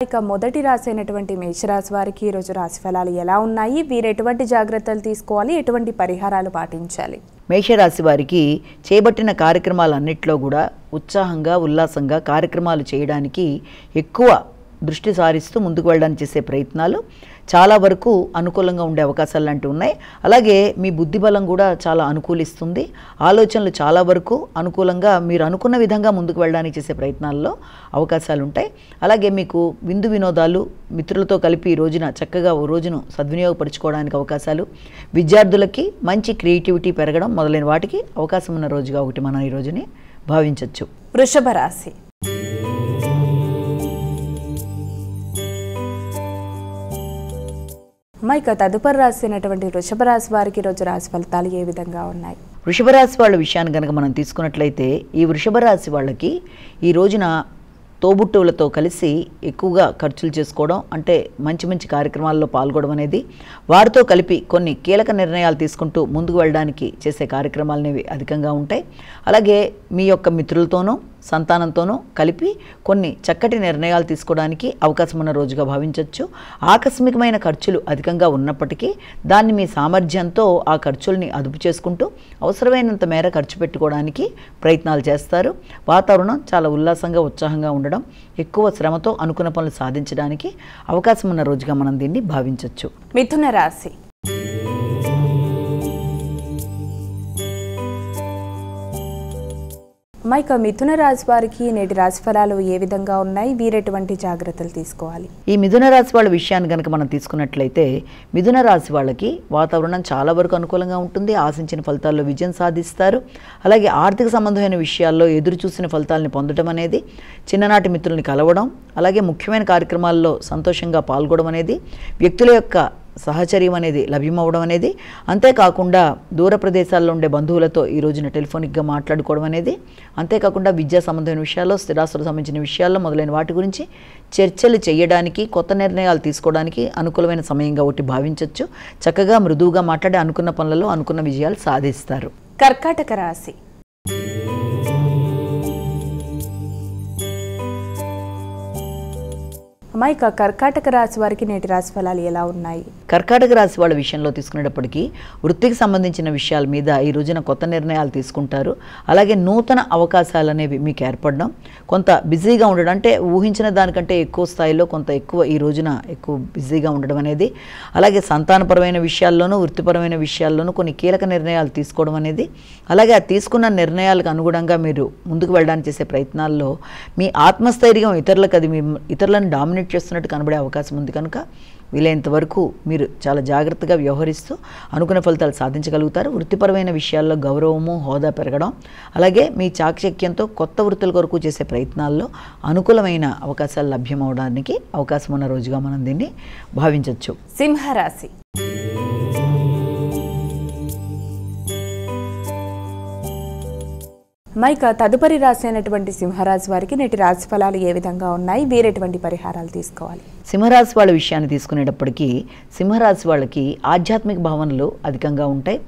ఇక మొదటి రాశి అయినటువంటి మేషరాశి వారికి ఈ రోజు రాశి ఫలాలు ఎలా ఉన్నాయి, వీరు ఎటువంటి జాగ్రత్తలు తీసుకోవాలి, ఎటువంటి పరిహారాలు పాటించాలి? మేషరాశి వారికి చేపట్టిన కార్యక్రమాలన్నింటిలో కూడా ఉత్సాహంగా ఉల్లాసంగా కార్యక్రమాలు చేయడానికి ఎక్కువ దృష్టి సారిస్తూ ముందుకు వెళ్ళడానికి చేసే ప్రయత్నాలు చాలా వరకు అనుకూలంగా ఉండే అవకాశాలు లాంటివి ఉన్నాయి. అలాగే మీ బుద్ధిబలం కూడా చాలా అనుకూలిస్తుంది. ఆలోచనలు చాలా వరకు అనుకూలంగా మీరు అనుకున్న విధంగా ముందుకు వెళ్ళడానికి చేసే ప్రయత్నాల్లో అవకాశాలు ఉంటాయి. అలాగే మీకు విందు వినోదాలు మిత్రులతో కలిపి ఈ రోజున చక్కగా ఓ రోజును సద్వినియోగపరుచుకోవడానికి అవకాశాలు, విద్యార్థులకి మంచి క్రియేటివిటీ పెరగడం మొదలైన వాటికి అవకాశం ఉన్న రోజుగా ఒకటి మనం ఈ రోజుని భావించవచ్చు. వృషభ రాశి. ఇక తదుపరి రాశి అయినటువంటి వృషభ రాశి వారికి ఈరోజు రాశి ఫలితాలు ఏ విధంగా ఉన్నాయి? వృషభ రాశి వాళ్ళ విషయాన్ని కనుక మనం తీసుకున్నట్లయితే ఈ వృషభ రాశి వాళ్ళకి ఈ రోజున తోబుట్టువులతో కలిసి ఎక్కువగా ఖర్చులు చేసుకోవడం, అంటే మంచి మంచి కార్యక్రమాల్లో పాల్గొనడం అనేది, వారితో కలిపి కొన్ని కీలక నిర్ణయాలు తీసుకుంటూ ముందుకు వెళ్ళడానికి చేసే కార్యక్రమాలు అనేవి అధికంగా ఉంటాయి. అలాగే మీ యొక్క మిత్రులతోనూ సంతానంతోనూ కలిపి కొన్ని చక్కటి నిర్ణయాలు తీసుకోవడానికి అవకాశం ఉన్న రోజుగా భావించవచ్చు. ఆకస్మికమైన ఖర్చులు అధికంగా ఉన్నప్పటికీ దాన్ని మీ సామర్థ్యంతో ఆ ఖర్చుల్ని అదుపు చేసుకుంటూ అవసరమైనంత మేర ఖర్చు పెట్టుకోవడానికి ప్రయత్నాలు చేస్తారు. వాతావరణం చాలా ఉల్లాసంగా ఉత్సాహంగా ఉండడం, ఎక్కువ శ్రమతో అనుకున్న పనులు సాధించడానికి అవకాశం ఉన్న రోజుగా మనం దీన్ని భావించవచ్చు. మిథున రాశి. ఇక మిథున రాశి వారికి నేటి రాశి ఫలాలు ఏ విధంగా ఉన్నాయి, వీరెటువంటి జాగ్రత్తలు తీసుకోవాలి? ఈ మిథున రాశి వాళ్ళ విషయాన్ని కనుక మనం తీసుకున్నట్లయితే మిథున రాశి వాళ్ళకి వాతావరణం చాలా వరకు అనుకూలంగా ఉంటుంది. ఆశించిన ఫలితాల్లో విజయం సాధిస్తారు. అలాగే ఆర్థిక సంబంధమైన విషయాల్లో ఎదురు చూసిన ఫలితాలని పొందడం అనేది, చిన్ననాటి మిత్రుల్ని కలవడం, అలాగే ముఖ్యమైన కార్యక్రమాల్లో సంతోషంగా పాల్గొనడం అనేది, వ్యక్తుల యొక్క సహచర్యం అనేది లభ్యమవడం అనేది, అంతేకాకుండా దూర ప్రదేశాల్లో ఉండే బంధువులతో ఈ రోజున టెలిఫోనిక్గా మాట్లాడుకోవడం అనేది, అంతేకాకుండా విద్యా సంబంధమైన విషయాల్లో, స్థిరాస్తులకు సంబంధించిన విషయాల్లో మొదలైన వాటి గురించి చర్చలు చేయడానికి, కొత్త నిర్ణయాలు తీసుకోవడానికి అనుకూలమైన సమయంగా ఒకటి భావించవచ్చు. చక్కగా మృదువుగా మాట్లాడి అనుకున్న పనులలో అనుకున్న విజయాలు సాధిస్తారు. కర్కాటక రాశి. ఇక కర్కాటక రాశి వారికి నేటి రాశి ఫలాలు ఎలా ఉన్నాయి? కర్కాటక రాశి వాళ్ళ విషయంలో తీసుకునేటప్పటికీ వృత్తికి సంబంధించిన విషయాల మీద ఈ రోజున కొత్త నిర్ణయాలు తీసుకుంటారు. అలాగే నూతన అవకాశాలు అనేవి మీకు ఏర్పడడం, కొంత బిజీగా ఉండడం, అంటే ఊహించిన దానికంటే ఎక్కువ స్థాయిలో కొంత ఎక్కువ ఈ రోజున ఎక్కువ బిజీగా ఉండడం అనేది, అలాగే సంతానపరమైన విషయాల్లోనూ వృత్తిపరమైన విషయాల్లోనూ కొన్ని కీలక నిర్ణయాలు తీసుకోవడం అనేది, అలాగే ఆ తీసుకున్న నిర్ణయాలకు అనుగుణంగా మీరు ముందుకు వెళ్ళడానికి చేసే ప్రయత్నాల్లో మీ ఆత్మస్థైర్యం ఇతరులను డామినేట్ చేస్తున్నట్టు కనబడే అవకాశం ఉంది. కనుక వీలైనంత వరకు మీరు చాలా జాగ్రత్తగా వ్యవహరిస్తూ అనుకున్న ఫలితాలు సాధించగలుగుతారు. వృత్తిపరమైన విషయాల్లో గౌరవము, హోదా పెరగడం, అలాగే మీ చాకచక్యంతో కొత్త వృత్తుల కొరకు చేసే ప్రయత్నాల్లో అనుకూలమైన అవకాశాలు లభ్యమవడానికి అవకాశం ఉన్న రోజుగా మనం దీన్ని భావించవచ్చు. సింహరాశి. ఇక తదుపరి రాశి అయినటువంటి సింహరాశి వారికి నేటి రాశి ఫలాలు ఏ విధంగా ఉన్నాయి, వీరెటువంటి పరిహారాలు తీసుకోవాలి? సింహరాశి వాళ్ళ విషయాన్ని తీసుకునేటప్పటికీ సింహరాశి వాళ్ళకి ఆధ్యాత్మిక భావనలు అధికంగా ఉంటాయి.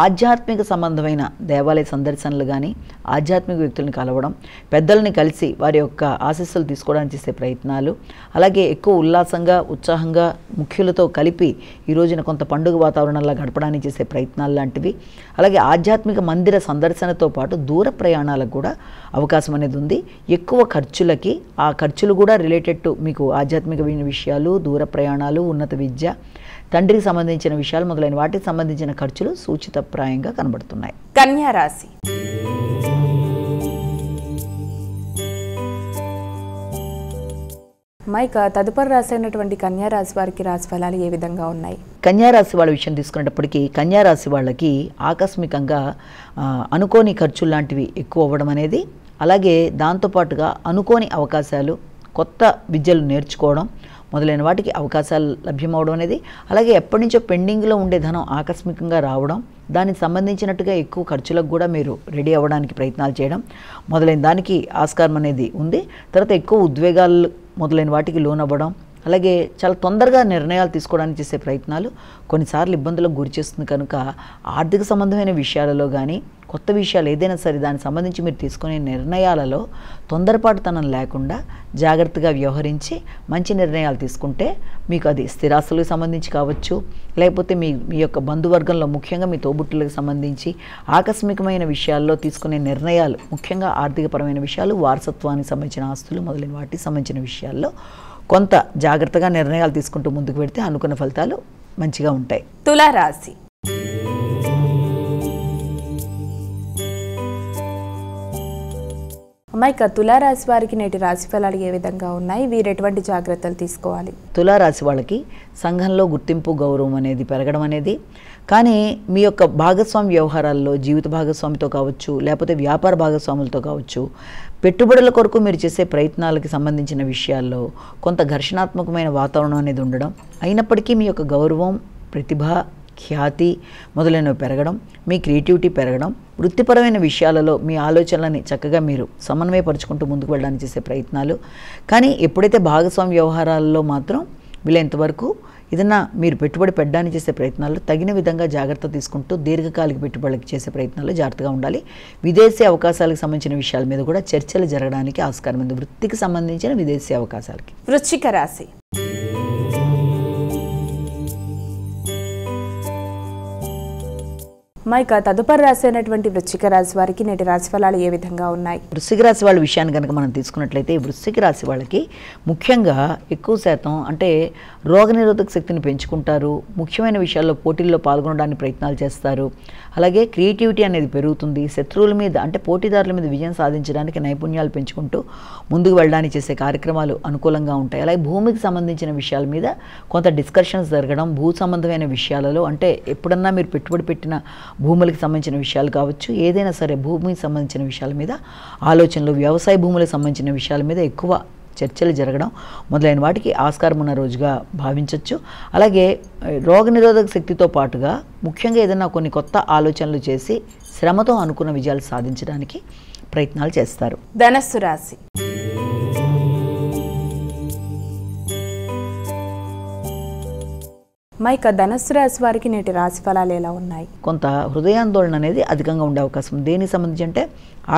ఆధ్యాత్మిక సంబంధమైన దేవాలయ సందర్శనలు కానీ, ఆధ్యాత్మిక వ్యక్తులను కలవడం, పెద్దల్ని కలిసి వారి యొక్క ఆశీస్సులు తీసుకోవడానికి చేసే ప్రయత్నాలు, అలాగే ఎక్కువ ఉల్లాసంగా ఉత్సాహంగా ముఖ్యులతో కలిపి ఈ రోజున కొంత పండుగ వాతావరణంలో గడపడానికి చేసే ప్రయత్నాలు లాంటివి, అలాగే ఆధ్యాత్మిక మందిర సందర్శనతో పాటు దూర ప్రయాణాలకు కూడా అవకాశం అనేది ఉంది. ఎక్కువ ఖర్చులకి, ఆ ఖర్చులు కూడా రిలేటెడ్ టు మీకు ఆధ్యాత్మికమైన విషయాలు, దూర ప్రయాణాలు, ఉన్నత విద్య, తండ్రికి సంబంధించిన విషయాలు మొదలైన వాటికి సంబంధించిన ఖర్చులు సూచితప్రాయంగా కనబడుతున్నాయి. కన్యా రాశి. ఇక తదుపరి రాశి అయినటువంటి కన్యా రాశి వారికి రాశి ఫలాలు ఏ విధంగా ఉన్నాయి? కన్యా రాశి వాళ్ళ విషయం తీసుకునేటప్పటికీ కన్యా రాశి వాళ్ళకి ఆకస్మికంగా అనుకోని ఖర్చులు లాంటివి ఎక్కువ అవ్వడం అనేది, అలాగే దాంతోపాటుగా అనుకోని అవకాశాలు, కొత్త విద్యలు నేర్చుకోవడం మొదలైన వాటికి అవకాశాలు లభ్యమవడం అనేది, అలాగే ఎప్పటి నుంచో పెండింగ్లో ఉండే ధనం ఆకస్మికంగా రావడం, దానికి సంబంధించినట్టుగా ఎక్కువ ఖర్చులకు కూడా మీరు రెడీ అవ్వడానికి ప్రయత్నాలు చేయడం మొదలైన దానికి ఆస్కారం అనేది ఉంది. తర్వాత ఎక్కువ ఉద్వేగాలు మొదలైన వాటికి లోనవ్వడం, అలాగే చాలా తొందరగా నిర్ణయాలు తీసుకోవడానికి చేసే ప్రయత్నాలు కొన్నిసార్లు ఇబ్బందులకు గురి చేస్తుంది కనుక ఆర్థిక సంబంధమైన విషయాలలో కానీ కొత్త విషయాలు ఏదైనా సరే దానికి సంబంధించి మీరు తీసుకునే నిర్ణయాలలో తొందరపాటుతనం లేకుండా జాగ్రత్తగా వ్యవహరించి మంచి నిర్ణయాలు తీసుకుంటే మీకు అది స్థిరాస్తులకు సంబంధించి కావచ్చు, లేకపోతే మీ యొక్క బంధువర్గంలో ముఖ్యంగా మీ తోబుట్టులకు సంబంధించి ఆకస్మికమైన విషయాల్లో తీసుకునే నిర్ణయాలు, ముఖ్యంగా ఆర్థికపరమైన విషయాలు, వారసత్వానికి సంబంధించిన ఆస్తులు మొదలైన వాటికి సంబంధించిన విషయాల్లో కొంత జాగ్రత్తగా నిర్ణయాలు తీసుకుంటూ ముందుకు పెడితే అనుకున్న ఫలితాలు మంచిగా ఉంటాయి. తులారాశి. అమ్మాయిక తులారాశి వారికి నేటి రాశి ఫలాలు ఏ విధంగా ఉన్నాయి, వీరు ఎటువంటి జాగ్రత్తలు తీసుకోవాలి? తులారాశి వాళ్ళకి సంఘంలో గుర్తింపు గౌరవం అనేది పెరగడం అనేది, కానీ మీ యొక్క భాగస్వామి వ్యవహారాల్లో జీవిత భాగస్వామితో కావచ్చు, లేకపోతే వ్యాపార భాగస్వాములతో కావచ్చు, పెట్టుబడుల కొరకు మీరు చేసే ప్రయత్నాలకి సంబంధించిన విషయాల్లో కొంత ఘర్షణాత్మకమైన వాతావరణం అనేది ఉండడం, అయినప్పటికీ మీ యొక్క గౌరవం, ప్రతిభ, ఖ్యాతి మొదలైనవి పెరగడం, మీ క్రియేటివిటీ పెరగడం, వృత్తిపరమైన విషయాలలో మీ ఆలోచనలని చక్కగా మీరు సమన్వయపరుచుకుంటూ ముందుకు వెళ్ళడానికి చేసే ప్రయత్నాలు, కానీ ఎప్పుడైతే భాగస్వామి వ్యవహారాల్లో మాత్రం వీలైనంతవరకు ఏదన్నా మీరు పెట్టుబడి పెట్టడానికి చేసే ప్రయత్నాల్లో తగిన విధంగా జాగ్రత్త తీసుకుంటూ దీర్ఘకాలిక పెట్టుబడులకు చేసే ప్రయత్నాల్లో జాగ్రత్తగా ఉండాలి. విదేశీ అవకాశాలకు సంబంధించిన విషయాల మీద కూడా చర్చలు జరగడానికి ఆస్కారం ఉంది, వృత్తికి సంబంధించిన విదేశీ అవకాశాలకి. వృశ్చిక రాశి. మైక తదుపరి రాశి అయినటువంటి వృశ్చిక రాశి వారికి నేటి రాశి ఫలాలు ఏ విధంగా ఉన్నాయి? వృశ్చిక రాశి వాళ్ళ విషయాన్ని కనుక మనం తీసుకున్నట్లయితే ఈ వృశ్చిక రాశి వాళ్ళకి ముఖ్యంగా ఎక్కువ శాతం అంటే రోగనిరోధక శక్తిని పెంచుకుంటారు, ముఖ్యమైన విషయాల్లో పోటీల్లో పాల్గొనడానికి ప్రయత్నాలు చేస్తారు, అలాగే క్రియేటివిటీ అనేది పెరుగుతుంది, శత్రువుల మీద అంటే పోటీదారుల మీద విజయం సాధించడానికి నైపుణ్యాలు పెంచుకుంటూ ముందుకు వెళ్ళడానికి చేసే కార్యక్రమాలు అనుకూలంగా ఉంటాయి. అలాగే భూమికి సంబంధించిన విషయాల మీద కొంత డిస్కషన్స్ జరగడం, భూ సంబంధమైన విషయాలలో అంటే ఎప్పుడన్నా మీరు పెట్టుబడి పెట్టిన భూములకు సంబంధించిన విషయాలు కావచ్చు, ఏదైనా సరే భూమికి సంబంధించిన విషయాల మీద ఆలోచనలు, వ్యవసాయ భూములకు సంబంధించిన విషయాల మీద ఎక్కువ చర్చలు జరగడం మొదలైన వాటికి ఆస్కారం ఉన్న రోజుగా భావించవచ్చు. అలాగే రోగనిరోధక శక్తితో పాటుగా ముఖ్యంగా ఏదైనా కొన్ని కొత్త ఆలోచనలు చేసి శ్రమతో అనుకున్న విజయాలు సాధించడానికి ప్రయత్నాలు చేస్తారు. ధనస్సు రాశి. మైక ధనస్సు రాశి వారికి నేటి రాశి ఫలాలు ఎలా ఉన్నాయి? కొంత హృదయాందోళన అనేది అధికంగా ఉండే అవకాశం ఉంది. దేనికి సంబంధించి అంటే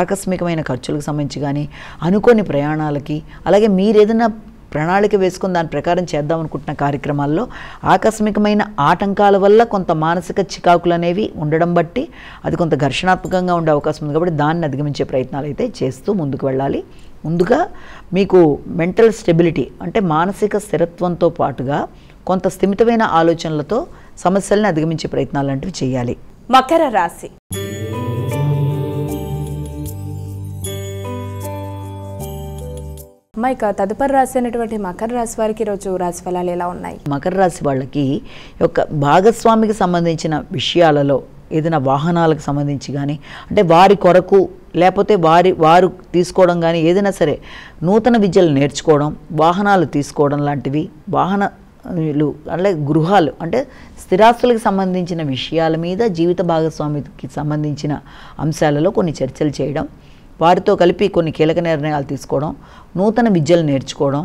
ఆకస్మికమైన ఖర్చులకు సంబంధించి కానీ, అనుకోని ప్రయాణాలకి, అలాగే మీరు ఏదైనా ప్రణాళిక వేసుకుని దాని ప్రకారం చేద్దాం అనుకుంటున్న కార్యక్రమాల్లో ఆకస్మికమైన ఆటంకాల వల్ల కొంత మానసిక చికాకులు అనేవి ఉండడం బట్టి అది కొంత ఘర్షణాత్మకంగా ఉండే అవకాశం ఉంది. కాబట్టి దాన్ని అధిగమించే ప్రయత్నాలు అయితే చేస్తూ ముందుకు వెళ్ళాలి. ముందుగా మీకు మెంటల్ స్టెబిలిటీ అంటే మానసిక స్థిరత్వంతో పాటుగా కొంత స్థిమితమైన ఆలోచనలతో సమస్యలను అధిగమించే ప్రయత్నాలు లాంటివి చేయాలి. మకర రాశి. మైక తదుపరి రాశి అయినటువంటి మకర రాశి వారికి ఈరోజు రాశి ఫలాలు ఎలా ఉన్నాయి? మకర రాశి వాళ్ళకి యొక్క భాగస్వామికి సంబంధించిన విషయాలలో ఏదైనా వాహనాలకు సంబంధించి కానీ అంటే వారి కొరకు లేకపోతే వారు తీసుకోవడం కానీ ఏదైనా సరే నూతన విద్యలు నేర్చుకోవడం, వాహనాలు తీసుకోవడం లాంటివి, వాహనాలు అలాగే గృహాలు అంటే స్థిరాస్తులకు సంబంధించిన విషయాల మీద జీవిత భాగస్వామికి సంబంధించిన అంశాలలో కొన్ని చర్చలు చేయడం, వారితో కలిపి కొన్ని కీలక నిర్ణయాలు తీసుకోవడం, నూతన విద్యలు నేర్చుకోవడం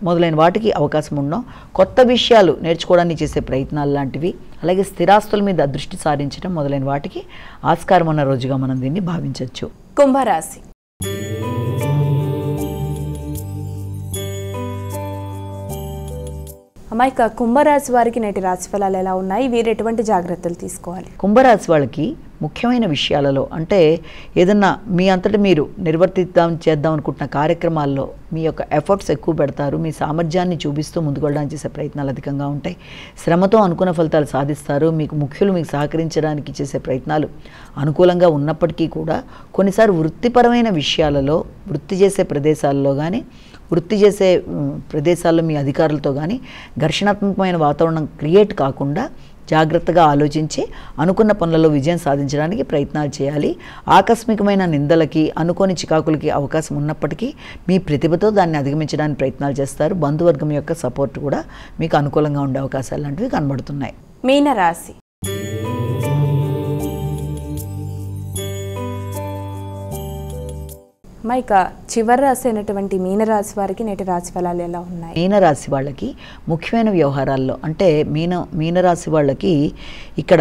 మొదలైన వాటికి అవకాశం ఉండడం, కొత్త విషయాలు నేర్చుకోవడానికి చేసే ప్రయత్నాలు లాంటివి, అలాగే స్థిరాస్తుల మీద దృష్టి సారించడం మొదలైన వాటికి ఆస్కారం ఉన్న రోజుగా మనం దీన్ని భావించవచ్చు. కుంభరాశి. అమ్మాయిక కుంభరాశి వారికి నేటి రాశి ఫలాలు ఎలా ఉన్నాయి, వీరు ఎటువంటి జాగ్రత్తలు తీసుకోవాలి? కుంభరాశి వాళ్ళకి ముఖ్యమైన విషయాలలో అంటే ఏదన్నా మీ అంతటా మీరు చేద్దాం అనుకుంటున్న కార్యక్రమాల్లో మీ యొక్క ఎఫర్ట్స్ ఎక్కువ పెడతారు, మీ సామర్థ్యాన్ని చూపిస్తూ ముందుకు వెళ్ళడానికి చేసే ప్రయత్నాలు అధికంగా ఉంటాయి, శ్రమతో అనుకున్న ఫలితాలు సాధిస్తారు, మీకు ముఖ్యులు మీకు సహకరించడానికి చేసే ప్రయత్నాలు అనుకూలంగా ఉన్నప్పటికీ కూడా కొన్నిసార్లు వృత్తిపరమైన విషయాలలో వృత్తి చేసే ప్రదేశాల్లో కానీ వృత్తి చేసే ప్రదేశాల్లో మీ అధికారులతో కానీ ఘర్షణాత్మకమైన వాతావరణం క్రియేట్ కాకుండా జాగ్రత్తగా ఆలోచించి అనుకున్న పనులలో విజయం సాధించడానికి ప్రయత్నాలు చేయాలి. ఆకస్మికమైన నిందలకి అనుకోని చికాకులకి అవకాశం ఉన్నప్పటికీ మీ ప్రతిభతో దాన్ని అధిగమించడానికి ప్రయత్నాలు చేస్తారు. బంధువర్గం యొక్క సపోర్ట్ కూడా మీకు అనుకూలంగా ఉండే అవకాశాలు లాంటివి కనబడుతున్నాయి. మీనరాశి. ఇక చివరి రాశి అయినటువంటి మీనరాశి వారికి నేటి రాశి ఫలాలు ఎలా ఉన్నాయి? మీనరాశి వాళ్ళకి ముఖ్యమైన వ్యవహారాల్లో అంటే మీనరాశి వాళ్ళకి ఇక్కడ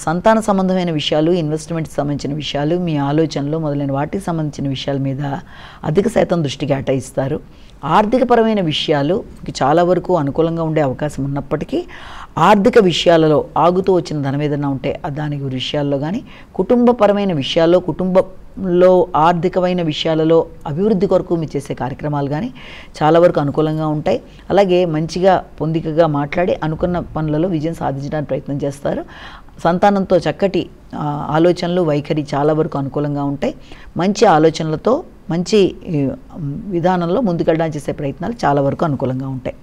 సంతాన సంబంధమైన విషయాలు, ఇన్వెస్ట్మెంట్కి సంబంధించిన విషయాలు, మీ ఆలోచనలు మొదలైన వాటికి సంబంధించిన విషయాల మీద అధిక శాతం దృష్టి కేటాయిస్తారు. ఆర్థికపరమైన విషయాలు చాలా వరకు అనుకూలంగా ఉండే అవకాశం ఉన్నప్పటికీ ఆర్థిక విషయాలలో ఆగుతూ వచ్చిన ధనం ఏదైనా ఉంటే దాని విషయాల్లో కానీ, కుటుంబపరమైన విషయాల్లో, కుటుంబంలో ఆర్థికమైన విషయాలలో అభివృద్ధి కొరకు మీరు చేసే కార్యక్రమాలు కానీ చాలా వరకు అనుకూలంగా ఉంటాయి. అలాగే మంచిగా పొందికగా మాట్లాడి అనుకున్న పనులలో విజయం సాధించడానికి ప్రయత్నం చేస్తారు. సంతానంతో చక్కటి ఆలోచనలు, వైఖరి చాలా వరకు అనుకూలంగా ఉంటాయి. మంచి ఆలోచనలతో మంచి విధానంలో ముందుకెళ్ళడానికి చేసే ప్రయత్నాలు చాలా వరకు అనుకూలంగా ఉంటాయి.